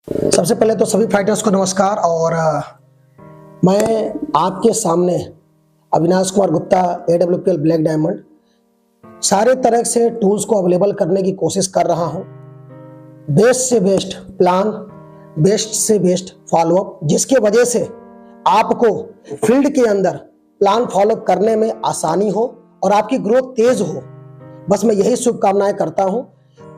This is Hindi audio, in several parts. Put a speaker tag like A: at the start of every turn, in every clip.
A: सबसे पहले तो सभी फाइटर्स को नमस्कार। और मैं आपके सामने Avinash Kumar Gupta AWPL black diamond सारे तरह से टूल्स को अवेलेबल करने की कोशिश कर रहा हूं। बेस्ट से बेस्ट प्लान, बेस्ट से बेस्ट फॉलोअप, जिसके वजह से आपको फील्ड के अंदर प्लान फॉलोअप करने में आसानी हो और आपकी ग्रोथ तेज हो। बस मैं यही शुभकामनाएं करता हूं।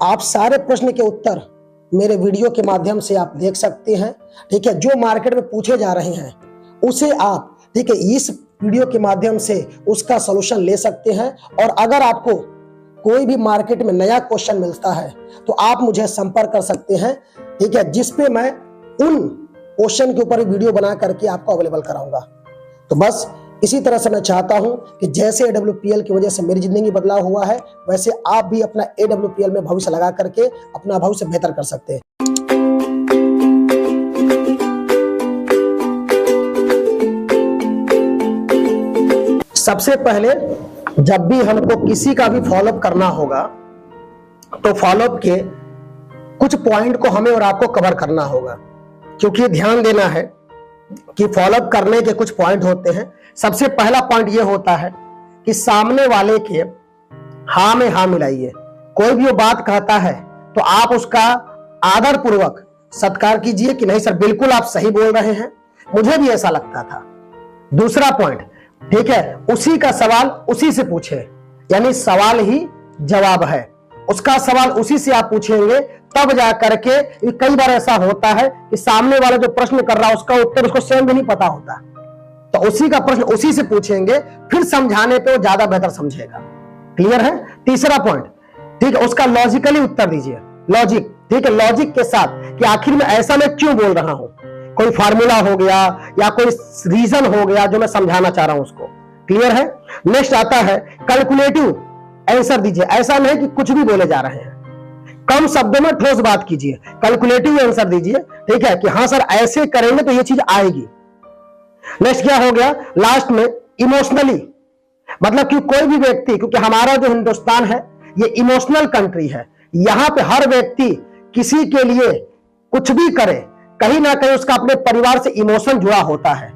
A: आप सारे प्रश्न के उत्तर मेरे वीडियो के माध्यम से आप देख सकते हैं। ठीक है, जो मार्केट में पूछे जा रहे हैं उसे आप ठीक है इस वीडियो के माध्यम से उसका सॉल्यूशन ले सकते हैं। और अगर आपको कोई भी मार्केट में नया क्वेश्चन मिलता है तो आप मुझे संपर्क कर सकते हैं। ठीक है, जिसपे मैं उन क्वेश्चन के ऊपर वीडियो बना करके आपको अवेलेबल कराऊंगा। तो बस इसी तरह से मैं चाहता हूं कि जैसे AWPL की वजह से मेरी जिंदगी बदलाव हुआ है, वैसे आप भी अपना AWPL में भविष्य लगा करके अपना भविष्य बेहतर कर सकते हैं। सबसे पहले जब भी हमको किसी का भी फॉलोअप करना होगा तो फॉलोअप के कुछ पॉइंट को हमें और आपको कवर करना होगा, क्योंकि ध्यान देना है कि फॉलोअप करने के कुछ पॉइंट होते हैं। सबसे पहला पॉइंट यह होता है कि सामने वाले के हाँ में हाँ मिलाइए। कोई भी वो बात कहता है तो आप उसका आदर पूर्वक सत्कार कीजिए कि नहीं सर, बिल्कुल आप सही बोल रहे हैं, मुझे भी ऐसा लगता था। दूसरा पॉइंट, ठीक है, उसी का सवाल उसी से पूछे, यानी सवाल ही जवाब है। उसका सवाल उसी से आप पूछेंगे तब जाकर के। कई बार ऐसा होता है कि सामने वाला जो प्रश्न कर रहा है उसका उत्तर उसको स्वयं भी नहीं पता होता, तो उसी का प्रश्न उसी से पूछेंगे, फिर समझाने पे वो ज्यादा बेहतर समझेगा। क्लियर है? तीसरा पॉइंट, ठीक है, उसका लॉजिकली उत्तर दीजिए। लॉजिक, ठीक है, लॉजिक के साथ कि आखिर में ऐसा मैं क्यों बोल रहा हूं, कोई फार्मूला हो गया या कोई रीजन हो गया जो मैं समझाना चाह रहा हूं उसको। क्लियर है? नेक्स्ट आता है कैलकुलेटिव आंसर दीजिए। ऐसा नहीं कि कुछ भी बोले जा रहे हैं, कम शब्दों में ठोस बात कीजिए, कैलकुलेटिव आंसर दीजिए। ठीक है कि हाँ सर ऐसे करेंगे तो ये चीज आएगी। नेक्स्ट क्या हो गया? लास्ट में इमोशनली, मतलब कि कोई भी व्यक्ति, क्योंकि हमारा जो हिंदुस्तान है ये इमोशनल कंट्री है, यहां पे हर व्यक्ति किसी के लिए कुछ भी करे, कहीं ना कहीं उसका अपने परिवार से इमोशन जुड़ा होता है।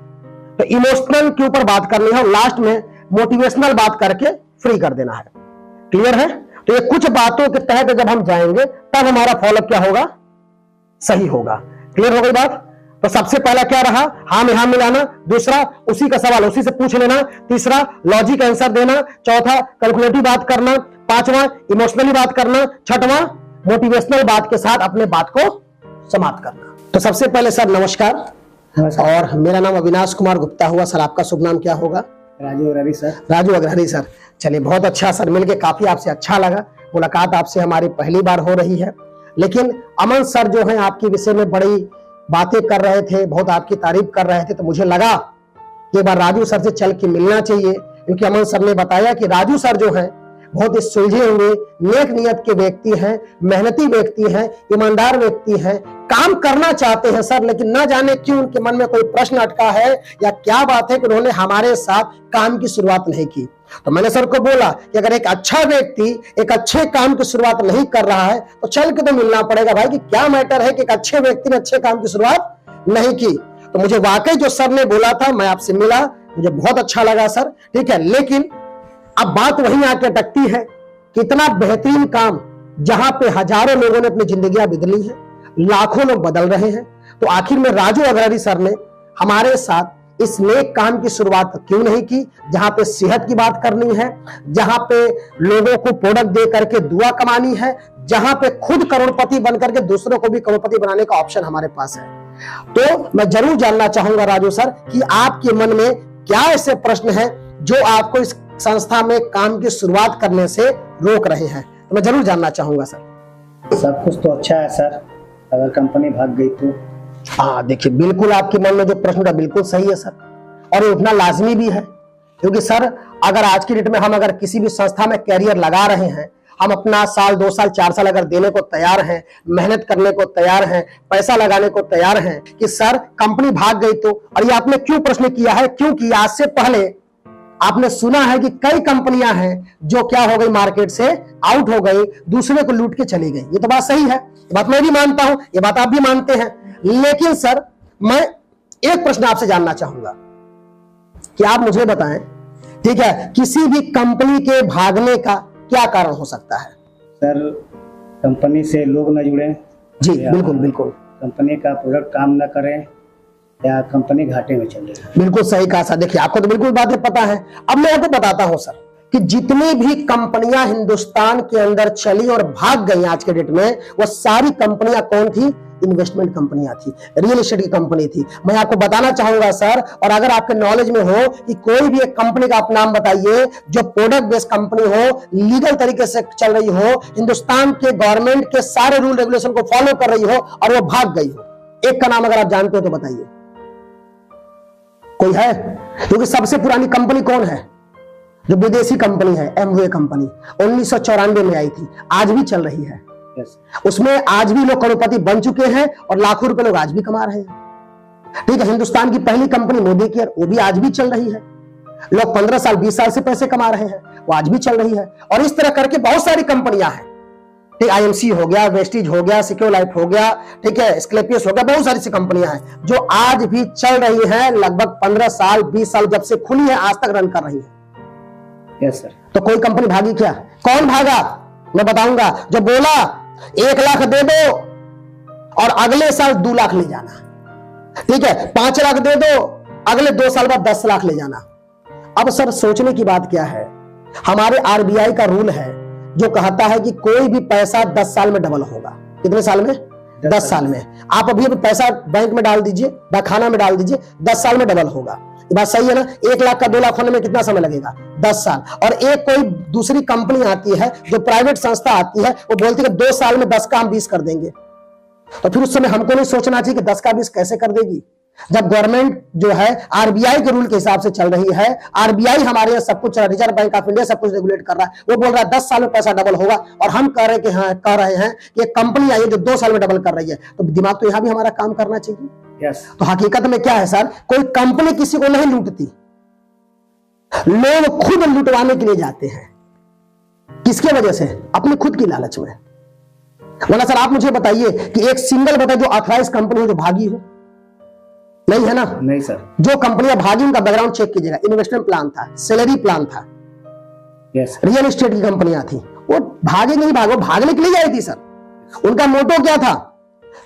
A: तो इमोशनल के ऊपर बात करनी है और लास्ट में मोटिवेशनल बात करके फ्री कर देना है। क्लियर है? तो ये कुछ बातों के तहत जब हम जाएंगे तब हमारा फॉलोअप क्या होगा? सही होगा। क्लियर हो गई बात? तो सबसे पहला क्या रहा? हाँ में हाँ मिलाना। दूसरा, उसी का सवाल उसी से पूछ लेना। तीसरा, लॉजिक आंसर देना। चौथा, कैलकुलेटिव बात करना। पांचवा, इमोशनली बात करना। छठवां, मोटिवेशनल बात के साथ अपने बात को समाप्त करना। तो सबसे पहले सर नमस्कार। और मेरा नाम अविनाश कुमार गुप्ता हुआ। सर आपका शुभ नाम क्या होगा?
B: राजू अग्रहरी सर।
A: राजू अग्रहरी सर, चलिए बहुत अच्छा सर, मिलके काफी आपसे अच्छा लगा। मुलाकात आपसे हमारी पहली बार हो रही है, लेकिन अमन सर जो हैं आपके विषय में बड़ी बातें कर रहे थे, बहुत आपकी तारीफ कर रहे थे, तो मुझे लगा कि एक बार राजू सर से चल के मिलना चाहिए, क्योंकि अमन सर ने बताया कि राजू सर जो है बहुत ही सुलझे हुए नेक नियत के व्यक्ति हैं, मेहनती व्यक्ति हैं, ईमानदार व्यक्ति हैं, काम करना चाहते हैं सर, लेकिन ना जाने क्यों उनके मन में कोई प्रश्न अटका है या क्या बात है कि उन्होंने हमारे साथ काम की शुरुआत नहीं की। तो मैंने सर को बोला कि अगर एक अच्छा व्यक्ति एक अच्छे काम की शुरुआत नहीं कर रहा है तो चल के तो मिलना पड़ेगा भाई, कि क्या मैटर है कि एक अच्छे व्यक्ति ने अच्छे काम की शुरुआत नहीं की। तो मुझे वाकई जो सर ने बोला था, मैं आपसे मिला, मुझे बहुत अच्छा लगा सर। ठीक है, लेकिन अब बात वहीं आके अटकती है, कितना बेहतरीन काम जहां पे हजारों लोगों ने अपनी जिंदगियां बदली है, लाखों लोग बदल रहे हैं, तो आखिर में राजू अग्रहरी सर ने हमारे साथ इस नेक काम की शुरुआत क्यों नहीं की, जहां पे सेहत की बात करनी है, जहां पे लोगों को प्रोडक्ट दे करके दुआ कमानी है, जहां पे खुद करोड़पति बनकर के दूसरों को भी करोड़पति बनाने का ऑप्शन हमारे पास है। तो मैं जरूर जानना चाहूंगा राजू सर कि आपके मन में क्या ऐसे प्रश्न है जो आपको इस संस्था में काम की शुरुआत करने से रोक रहे हैं, तो मैं जरूर जानना चाहूंगा सर।
B: सब कुछ तो अच्छा है सर, अगर कंपनी भाग गई तो।
A: हाँ देखिए, बिल्कुल आपके मन में जो प्रश्न था बिल्कुल सही है सर, और ये उठना लाजमी भी है, क्योंकि सर अगर आज की डेट में हम अगर किसी भी संस्था में कैरियर लगा रहे हैं, हम अपना साल 2 साल 4 साल अगर देने को तैयार हैं, मेहनत करने को तैयार हैं, पैसा लगाने को तैयार हैं कि सर कंपनी भाग गई तो। और ये आपने क्यों प्रश्न किया है? क्योंकि आज से पहले आपने सुना है कि कई कंपनियां हैं जो क्या हो गई, मार्केट से आउट हो गई, दूसरे को लूट के चली गई। ये तो बात सही है, ये बात मैं भी मानता हूं, ये बात आप भी मानते हैं। लेकिन सर मैं एक प्रश्न आपसे जानना चाहूंगा कि आप मुझे बताएं, ठीक है, किसी भी कंपनी के भागने का क्या कारण हो सकता है?
B: सर कंपनी से लोग न जुड़े,
A: जी बिल्कुल बिल्कुल,
B: कंपनी का प्रोडक्ट काम न करे, या कंपनी घाटे में चल रही है।
A: बिल्कुल सही कहा सर। देखिए आपको तो बिल्कुल बातें पता है। अब मैं आपको बताता हूं सर कि जितनी भी कंपनियां हिंदुस्तान के अंदर चली और भाग गई आज के डेट में, वो सारी कंपनियां कौन थी? इन्वेस्टमेंट कंपनियां थी, रियल एस्टेट की कंपनी थी। मैं आपको बताना चाहूंगा सर, और अगर आपके नॉलेज में हो कि कोई भी एक कंपनी का आप नाम बताइए जो प्रोडक्ट बेस्ड कंपनी हो, लीगल तरीके से चल रही हो, हिंदुस्तान के गवर्नमेंट के सारे रूल रेगुलेशन को फॉलो कर रही हो और वो भाग गई हो, एक का नाम अगर आप जानते हो तो बताइए। कोई है? क्योंकि सबसे पुरानी कंपनी कौन है? जो विदेशी कंपनी है, एमवे कंपनी, 1994 में आई थी, आज भी चल रही है। उसमें आज भी लोग करोड़पति बन चुके हैं और लाखों रुपए लोग आज भी कमा रहे हैं। ठीक है, हिंदुस्तान की पहली कंपनी मोदी केयर, वो भी आज भी चल रही है। लोग 15 साल 20 साल से पैसे कमा रहे हैं, वो आज भी चल रही है। और इस तरह करके बहुत सारी कंपनियां हैं। ठीक, आईएमसी हो गया, वेस्टीज हो गया, सिक्योर लाइफ हो गया, ठीक है, स्क्लेपियस हो गया, बहुत सारी सी कंपनियां हैं जो आज भी चल रही हैं। लगभग 15 साल 20 साल जब से खुली है आज तक रन कर रही है।
B: Yes sir.
A: तो कोई कंपनी भागी क्या? कौन भागा? मैं बताऊंगा। जो बोला 1 लाख दे दो और अगले साल 2 लाख ले जाना, ठीक है, 5 लाख दे दो, अगले 2 साल बाद 10 लाख ले जाना। अब सर सोचने की बात क्या है, हमारे आरबीआई का रूल है जो कहता है कि कोई भी पैसा 10 साल में डबल होगा। कितने साल में? 10 साल में। आप अभी पैसा बैंक में डाल दीजिए, डाकखाना में डाल दीजिए, 10 साल में डबल होगा। ये बात सही है ना? 1 लाख का 2 लाख होने में कितना समय लगेगा? 10 साल। और एक कोई दूसरी कंपनी आती है, जो प्राइवेट संस्था आती है, वो बोलती है कि 2 साल में 10 का हम 20 कर देंगे। तो फिर उस समय हमको नहीं सोचना चाहिए कि 10 का 20 कैसे कर देगी, जब गवर्नमेंट जो है आरबीआई के रूल के हिसाब से चल रही है। आरबीआई हमारे यहाँ सब कुछ, रिजर्व बैंक ऑफ इंडिया सब कुछ रेगुलेट कर रहा है। वो बोल रहा है 10 साल में पैसा डबल होगा, और हम कह रहे हैं कि ये कंपनी आई है जो 2 साल में डबल कर रही है। तो दिमाग तो यहां भी हमारा काम करना चाहिए।
B: यस।
A: तो हकीकत में क्या है सर, कोई कंपनी किसी को नहीं लूटती, लोग खुद लुटवाने के लिए जाते हैं। किसके वजह से? अपनी खुद की लालच में। वरना सर आप मुझे बताइए कि एक सिंगल बताइए जो ऑथराइज कंपनी हो जो भागी हो, नहीं है ना?
B: नहीं सर।
A: जो कंपनियां भागी उनका बैकग्राउंड चेक कीजिएगा, इन्वेस्टमेंट प्लान था, सैलरी प्लान था।
B: यस।
A: रियल एस्टेट की कंपनियां थी, वो भागे नहीं, भागो भागने के लिए आई थी सर। उनका मोटो क्या था?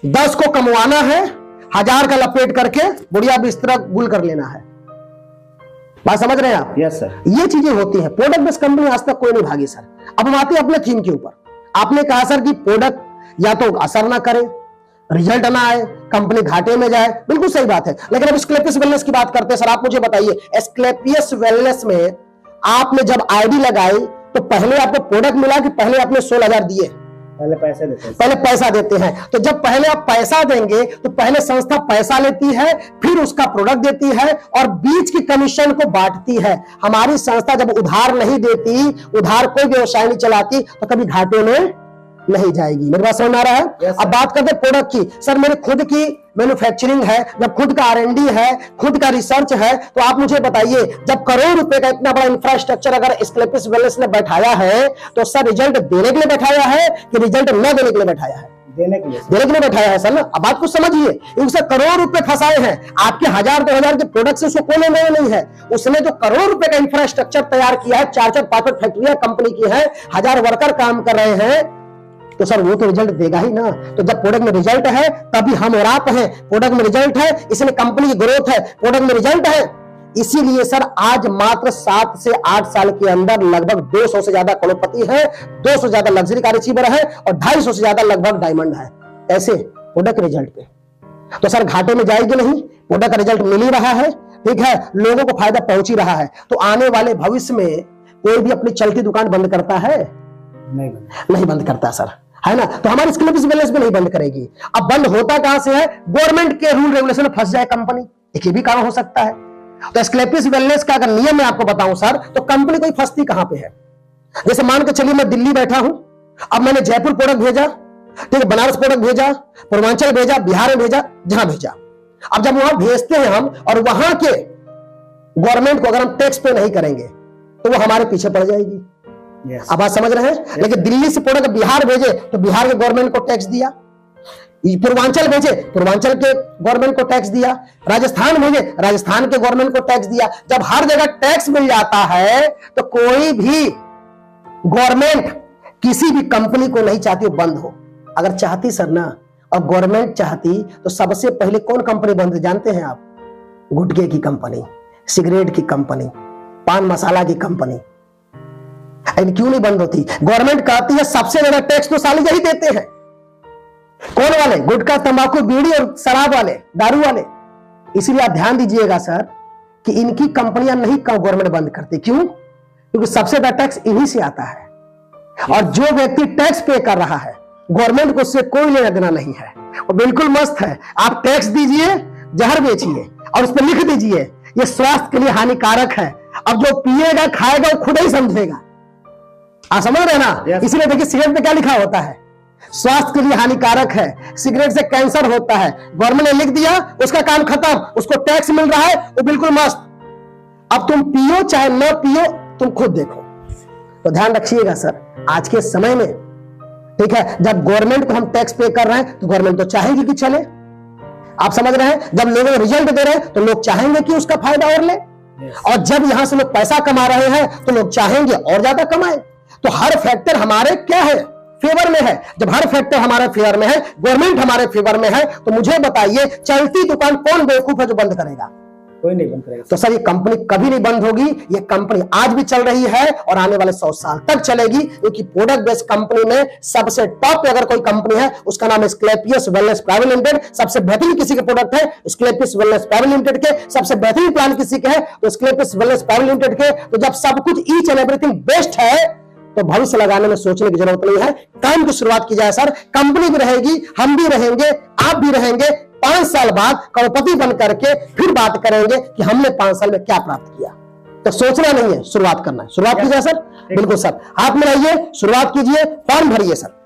A: 10 को कमवाना है, 1000 का लपेट करके बुढ़िया बिस्तरा गुल कर लेना है। बात समझ रहे हैं आप?
B: Yes sir.
A: ये चीजें होती है। प्रोडक्ट बेस्ड कंपनी आज तक कोई नहीं भागी सर। अब हम आते हैं अपने थीम के ऊपर। आपने कहा सर कि प्रोडक्ट या तो असर ना करे, रिजल्ट ना आए, कंपनी घाटे में जाए, बिल्कुल सही बात है। लेकिन अब स्क्लेपियस वेलनेस की बात करते हैं सर। आप मुझे बताइए, स्क्लेपियस वेलनेस में आपने जब आईडी लगाई तो पहले आपको प्रोडक्ट मिला कि पहले आपने 16,000 दिए?
B: पहले पैसे देते हैं।
A: पहले पैसा देते हैं। तो जब पहले आप पैसा देंगे तो पहले संस्था पैसा लेती है, फिर उसका प्रोडक्ट देती है और बीच की कमीशन को बांटती है। हमारी संस्था जब उधार नहीं देती, उधार कोई व्यवसाय नहीं चलाती, तो कभी घाटे में नहीं जाएगी। मेरी बात समझ आ रहा है?
B: yes,
A: अब बात करते हैं प्रोडक्ट की। सर मेरे खुद की मैन्युफैक्चरिंग है, जब खुद का R&D है, खुद का रिसर्च है, तो आप मुझे बताइए, जब करोड़ रुपए का इतना बड़ा इंफ्रास्ट्रक्चर अगर स्क्लेपियस वेलनेस ने बैठाया है, तो सर रिजल्ट देने के लिए बैठाया है कि रिजल्ट न देने के लिए बैठाया है?
B: देने के लिए।
A: देने के लिए बैठाया है सर ना। अब बात को समझिए, उससे करोड़ रुपए फंसाए हैं। आपके 1000-2000 के प्रोडक्ट से उसको कोई लेना नहीं है। उसने जो करोड़ रुपए का इंफ्रास्ट्रक्चर तैयार किया है, 4-4 5 फैक्ट्रियां कंपनी की है, 1000 वर्कर काम कर रहे हैं, तो सर वो तो रिजल्ट देगा ही ना। तो जब प्रोडक्ट में रिजल्ट है तभी हम और आप हैं। प्रोडक्ट में रिजल्ट है इसलिए कंपनी की ग्रोथ है, प्रोडक्ट में रिजल्ट है इसीलिए सर आज मात्र 7 से 8 साल के अंदर लगभग 200 से ज्यादा करोड़पति है, 200 से ज्यादा लग्जरी कार अचीवर है और 250 से ज्यादा लगभग डायमंड है। ऐसे प्रोडक्ट रिजल्ट पे। तो सर घाटे में जाएगी नहीं, प्रोडक्ट का रिजल्ट मिल ही रहा है, ठीक है, लोगों को फायदा पहुंच ही रहा है। तो आने वाले भविष्य में कोई भी अपनी चलती दुकान बंद करता है? नहीं बंद करता सर, है ना? तो हमारी स्क्लेपियस वेलनेस भी नहीं बंद करेगी। अब बंद होता कहां से है? गवर्नमेंट के रूल रेगुलेशन में फंस जाए कंपनी, एक ये भी कारण हो सकता है। तो स्क्लेपियस वेलनेस का अगर नियम मैं आपको बताऊं सर, तो कंपनी कोई फंसती कहां पे है? जैसे मान के चलिए मैं दिल्ली बैठा हूं, अब मैंने जयपुर प्रोडक्ट भेजा, ठीक है, बनारस प्रोडक्ट भेजा, पूर्वांचल भेजा, बिहार में भेजा, जहां भेजा। अब जब वहां भेजते हैं हम और वहां के गवर्नमेंट को अगर हम टैक्स पे नहीं करेंगे तो वो हमारे पीछे पड़ जाएगी।
B: yes.
A: अब आप समझ रहे हैं? लेकिन दिल्ली से प्रोडक्ट बिहार भेजे तो बिहार के गवर्नमेंट को टैक्स दिया, पूर्वांचल भेजे, पूर्वांचल के गवर्नमेंट को टैक्स दिया, राजस्थान भेजे, राजस्थान के गवर्नमेंट को टैक्स दिया। जब हर जगह टैक्स मिल जाता है तो कोई भी गवर्नमेंट किसी भी कंपनी को नहीं चाहती वो बंद हो। अगर चाहती सर ना, और गवर्नमेंट चाहती, तो सबसे पहले कौन कंपनी बंद है जानते हैं आप? गुटखे की कंपनी, सिगरेट की कंपनी, पान मसाला की कंपनी। क्यों नहीं बंद होती? गवर्नमेंट कहती है सबसे ज्यादा टैक्स तो साले यही देते हैं। कौन वाले? गुटखा, तंबाकू, बीड़ी और शराब वाले, दारू वाले। इसीलिए आप ध्यान दीजिएगा सर कि इनकी कंपनियां नहीं गवर्नमेंट बंद करती। क्यों? क्योंकि सबसे ज्यादा टैक्स इन्हीं से आता है, और जो व्यक्ति टैक्स पे कर रहा है गवर्नमेंट को उससे कोई लेना देना नहीं है। वो बिल्कुल मस्त है। आप टैक्स दीजिए, जहर बेचिए और उस पर लिख दीजिए ये स्वास्थ्य के लिए हानिकारक है। अब जो पिएगा खाएगा वो खुद ही समझेगा। आप समझ रहे ना? इसीलिए देखिए सिगरेट पे क्या लिखा होता है? स्वास्थ्य के लिए हानिकारक है, सिगरेट से कैंसर होता है। गवर्नमेंट ने लिख दिया, उसका काम खत्म, उसको टैक्स मिल रहा है, वो बिल्कुल मस्त। अब तुम पियो चाहे न पियो, तुम खुद देखो। तो ध्यान रखिएगा सर आज के समय में, ठीक है, जब गवर्नमेंट को हम टैक्स पे कर रहे हैं तो गवर्नमेंट तो चाहेगी कि चले। आप समझ रहे हैं? जब लोगों को रिजल्ट दे रहे हैं तो लोग चाहेंगे कि उसका फायदा और ले, और जब यहां से लोग पैसा कमा रहे हैं तो लोग चाहेंगे और ज्यादा कमाए। तो हर फैक्टर हमारे क्या है? फेवर में है। जब हर फैक्टर हमारे फेवर में है, गवर्नमेंट हमारे फेवर में है, तो मुझे बताइए चलती दुकान कौन बेवकूफ है जो बंद करेगा?
B: कोई नहीं बंद करेगा।
A: तो सर ये कंपनी कभी नहीं बंद होगी। ये कंपनी आज भी चल रही है और आने वाले 100 साल तक चलेगी, क्योंकि प्रोडक्ट बेस्ड कंपनी में सबसे टॉप अगर कोई कंपनी है उसका नाम है स्क्लेपियस वेलनेस प्राइवेट लिमिटेड। सबसे बेहतरीन किसी के प्रोडक्ट है स्क्लेपियस वेलनेस प्राइवेट लिमिटेड के, सबसे बेहतरीन प्लान किसी के है तो स्क्लेपियस वेलनेस प्राइवेट लिमिटेड के। तो जब सब कुछ ईच एंड एवरीथिंग बेस्ट है तो भविष्य लगाने में सोचने की जरूरत नहीं है, काम की शुरुआत की जाए सर। कंपनी भी रहेगी, हम भी रहेंगे, आप भी रहेंगे। 5 साल बाद करोड़पति बन करके फिर बात करेंगे कि हमने 5 साल में क्या प्राप्त किया। तो सोचना नहीं है, शुरुआत करना है। शुरुआत कीजिए सर, बिल्कुल सर, हाथ में रहिए, शुरुआत कीजिए, फॉर्म भरिए सर।